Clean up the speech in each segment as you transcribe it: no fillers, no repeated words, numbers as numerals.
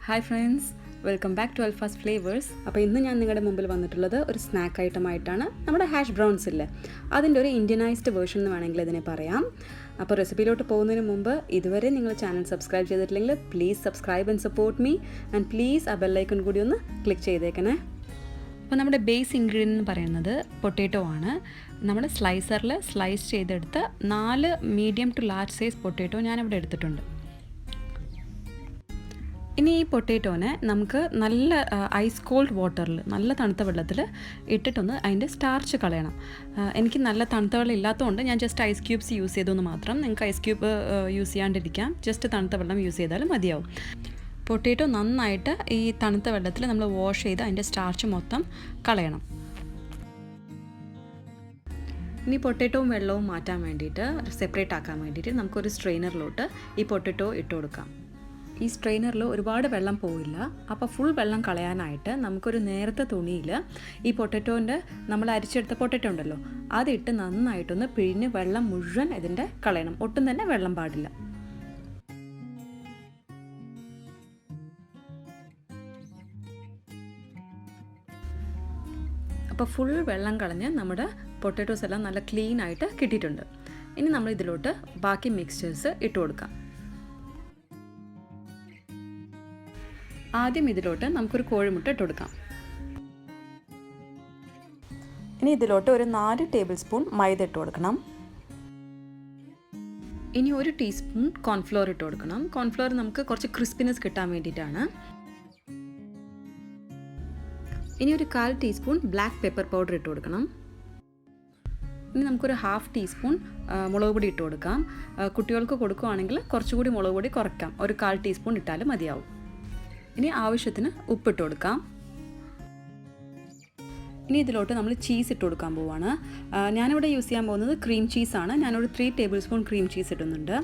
Hi friends, welcome back to Alfas flavours. അപ്പോൾ ഇന്ന് ഞാൻ നിങ്ങളുടെ മുമ്പിൽ വന്നിട്ടുള്ളത് ഒരു സ്നാക്ക് ഐറ്റമായിട്ടാണ്. നമ്മുടെ ഹാഷ് ബ്രൗൺസ് ഇല്ലേ, അതിൻ്റെ ഒരു ഇന്ത്യനൈസ്ഡ് വേർഷൻ എന്ന് വേണമെങ്കിൽ ഇതിനെ പറയാം. അപ്പോൾ റെസിപ്പിയിലോട്ട് പോകുന്നതിന് മുമ്പ് ഇതുവരെ നിങ്ങൾ ചാനൽ സബ്സ്ക്രൈബ് ചെയ്തിട്ടില്ലെങ്കിൽ please subscribe and support me and please ആ ബെല്ലൈക്കൺ കൂടി ഒന്ന് ക്ലിക്ക് ചെയ്തേക്കണേ. അപ്പോൾ നമ്മുടെ ബേസ് ഇൻഗ്രീഡിയൻ്റ് എന്ന് പറയുന്നത് പൊട്ടാറ്റോ ആണ്. നമ്മുടെ സ്ലൈസറിൽ സ്ലൈസ് ചെയ്തെടുത്ത് 4 medium to large size potato ഞാനിവിടെ എടുത്തിട്ടുണ്ട്. ഇനി ഈ പൊട്ടാറ്റോനെ നമുക്ക് നല്ല ഐസ് കോൾഡ് വാട്ടറിൽ, നല്ല തണുത്ത വെള്ളത്തിൽ ഇട്ടിട്ടൊന്ന് അതിൻ്റെ സ്റ്റാർച്ച് കളയണം. എനിക്ക് നല്ല തണുത്ത വെള്ളം ഇല്ലാത്തതുകൊണ്ട് ഞാൻ ജസ്റ്റ് ഐസ് ക്യൂബ്സ് യൂസ് ചെയ്തെന്ന് മാത്രം. നിങ്ങൾക്ക് ഐസ് ക്യൂബ് യൂസ് ചെയ്യാണ്ടിരിക്കാം, ജസ്റ്റ് തണുത്ത വെള്ളം യൂസ് ചെയ്താലും മതിയാവും. പൊട്ടാറ്റോ നന്നായിട്ട് ഈ തണുത്ത വെള്ളത്തിൽ നമ്മൾ വാഷ് ചെയ്ത് അതിൻ്റെ സ്റ്റാർച്ച് മൊത്തം കളയണം. ഇനി പൊട്ടാറ്റോവും വെള്ളവും മാറ്റാൻ വേണ്ടിയിട്ട്, സെപ്പറേറ്റ് ആക്കാൻ വേണ്ടിയിട്ട് നമുക്കൊരു സ്ട്രെയിനറിലോട്ട് ഈ പൊട്ടാറ്റോ ഇട്ട് കൊടുക്കാം. ഈ സ്ട്രെയിനറിൽ ഒരുപാട് വെള്ളം പോവില്ല. അപ്പോൾ ഫുൾ വെള്ളം കളയാനായിട്ട് നമുക്കൊരു നേരത്തെ തുണിയിൽ ഈ പൊട്ടാറ്റോൻ്റെ നമ്മൾ അരിച്ചെടുത്ത പൊട്ടാറ്റോ ഉണ്ടല്ലോ അതിട്ട് നന്നായിട്ടൊന്ന് പിഴിഞ്ഞ് വെള്ളം മുഴുവൻ ഇതിൻ്റെ കളയണം. ഒട്ടും തന്നെ വെള്ളം പാടില്ല. അപ്പോൾ ഫുൾ വെള്ളം കളഞ്ഞ് നമ്മുടെ പൊട്ടാറ്റോസ് എല്ലാം നല്ല ക്ലീൻ ആയിട്ട് കിട്ടിയിട്ടുണ്ട്. ഇനി നമ്മൾ ഇതിലോട്ട് ബാക്കി മിക്സ്ചേഴ്സ് ഇട്ട് കൊടുക്കാം. ആദ്യം ഇതിലോട്ട് നമുക്കൊരു കോഴിമുട്ട ഇട്ട് കൊടുക്കാം. ഇനി ഇതിലോട്ട് ഒരു 4 ടേബിൾ സ്പൂൺ മൈദ ഇട്ട് കൊടുക്കണം. ഇനി 1 ടീസ്പൂൺ കോൺഫ്ലോർ ഇട്ട് കൊടുക്കണം. കോൺഫ്ലോർ നമുക്ക് കുറച്ച് ക്രിസ്പിനെസ് കിട്ടാൻ വേണ്ടിയിട്ടാണ്. ഇനി ഒരു 1/4 ടീസ്പൂൺ ബ്ലാക്ക് പെപ്പർ പൗഡർ ഇട്ട് കൊടുക്കണം. ഇനി നമുക്കൊരു 1/2 ടീസ്പൂൺ മുളക് പൊടി ഇട്ട് കൊടുക്കാം. കുട്ടികൾക്ക് കൊടുക്കുകയാണെങ്കിൽ കുറച്ചുകൂടി മുളക് പൊടി കുറയ്ക്കാം. ഒരു 1/4 ടീസ്പൂൺ ഇട്ടാലും മതിയാവും. ഇനി ആവശ്യത്തിന് ഉപ്പിട്ട് കൊടുക്കാം. ഇനി ഇതിലോട്ട് നമ്മൾ ചീസ് ഇട്ട് കൊടുക്കാൻ പോവുകയാണ്. ഞാനിവിടെ യൂസ് ചെയ്യാൻ പോകുന്നത് ക്രീം ചീസാണ്. ഞാനൊരു 3 ടേബിൾ സ്പൂൺ ക്രീം ചീസ് ഇടുന്നുണ്ട്.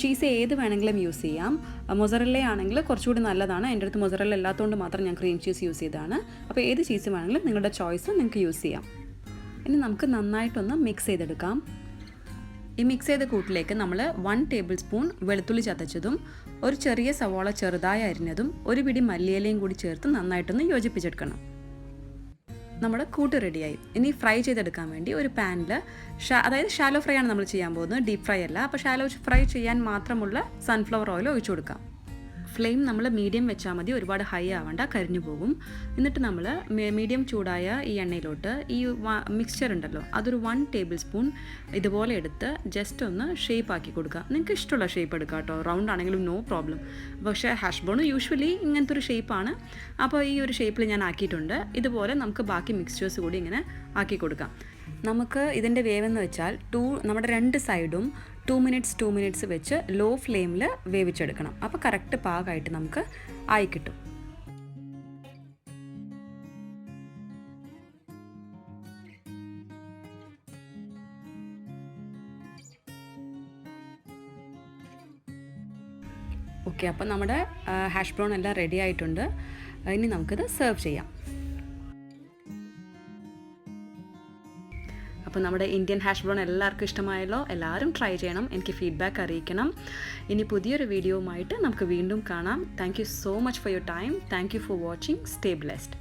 ചീസ് ഏത് വേണമെങ്കിലും യൂസ് ചെയ്യാം. മൊസറല്ല ആണെങ്കിൽ കുറച്ചുകൂടി നല്ലതാണ്. എൻ്റെ അടുത്ത് മൊസറല്ല ഇല്ലാത്തതുകൊണ്ട് മാത്രം ഞാൻ ക്രീം ചീസ് യൂസ് ചെയ്തതാണ്. അപ്പോൾ ഏത് ചീസ് വേണമെങ്കിലും നിങ്ങളുടെ ചോയ്സ് നിങ്ങൾക്ക് യൂസ് ചെയ്യാം. ഇനി നമുക്ക് നന്നായിട്ടൊന്ന് മിക്സ് ചെയ്തെടുക്കാം. ഈ മിക്സ് ചെയ്ത കൂട്ടിലേക്ക് നമ്മൾ 1 ടേബിൾ സ്പൂൺ വെളുത്തുള്ളി ചതച്ചതും ഒരു ചെറിയ സവാള ചെറുതായി അരിഞ്ഞതും ഒരു പിടി മല്ലിയിലയും കൂടി ചേർത്ത് നന്നായിട്ടൊന്ന് യോജിപ്പിച്ചെടുക്കണം. നമ്മുടെ കൂട്ട് റെഡിയായി. ഇനി ഫ്രൈ ചെയ്തെടുക്കാൻ വേണ്ടി ഒരു പാനിൽ അതായത് ഷാലോ ഫ്രൈ ആണ് നമ്മൾ ചെയ്യാൻ പോകുന്നത്, ഡീപ്പ് ഫ്രൈ അല്ല. അപ്പോൾ ഷാലോ ഫ്രൈ ചെയ്യാൻ മാത്രമുള്ള സൺഫ്ലവർ ഓയിൽ ഒഴിച്ചു കൊടുക്കാം. ഫ്ലെയിം നമ്മൾ മീഡിയം വെച്ചാൽ മതി, ഒരുപാട് ഹൈ ആവണ്ട, കരിഞ്ഞു പോകും. എന്നിട്ട് നമ്മൾ മീഡിയം ചൂടായ ഈ എണ്ണയിലോട്ട് ഈ മിക്സ്ചർ ഉണ്ടല്ലോ അതൊരു 1 ടേബിൾ സ്പൂൺ ഇതുപോലെ എടുത്ത് ജസ്റ്റ് ഒന്ന് ഷേപ്പ് ആക്കി കൊടുക്കുക. നിങ്ങൾക്ക് ഇഷ്ടമുള്ള ഷേപ്പ് എടുക്കുക കേട്ടോ, റൗണ്ട് ആണെങ്കിലും നോ പ്രോബ്ലം. പക്ഷേ ഹാഷ് ബ്രൗൺ യൂഷ്വലി ഇങ്ങനത്തെ ഒരു ഷേപ്പാണ്. അപ്പോൾ ഈ ഒരു ഷേപ്പിൽ ഞാൻ ആക്കിയിട്ടുണ്ട്. ഇതുപോലെ നമുക്ക് ബാക്കി മിക്സ്ചേഴ്സ് കൂടി ഇങ്ങനെ ആക്കി കൊടുക്കാം. നമുക്ക് ഇതിൻ്റെ വേവെന്ന് വെച്ചാൽ നമ്മുടെ 2 സൈഡും 2 മിനിറ്റ്സ് വെച്ച് ലോ ഫ്ലെയിമിൽ വേവിച്ചെടുക്കണം. അപ്പോൾ കറക്റ്റ് പാകമായിട്ട് നമുക്ക് ആയി കിട്ടും. ഓക്കെ, അപ്പോൾ നമ്മുടെ ഹാഷ് ബ്രൗൺ എല്ലാം റെഡി ആയിട്ടുണ്ട്. ഇനി നമുക്കിത് സെർവ് ചെയ്യാം. അപ്പോൾ നമ്മുടെ ഇന്ത്യൻ ഹാഷ് ബ്രൗൺ എല്ലാവർക്കും ഇഷ്ടമായല്ലോ. എല്ലാവരും ട്രൈ ചെയ്യണം, എനിക്ക് ഫീഡ്ബാക്ക് അറിയിക്കണം. ഇനി പുതിയൊരു വീഡിയോയുമായിട്ട് നമുക്ക് വീണ്ടും കാണാം. Thank you so much for your time. Thank you for watching. Stay blessed.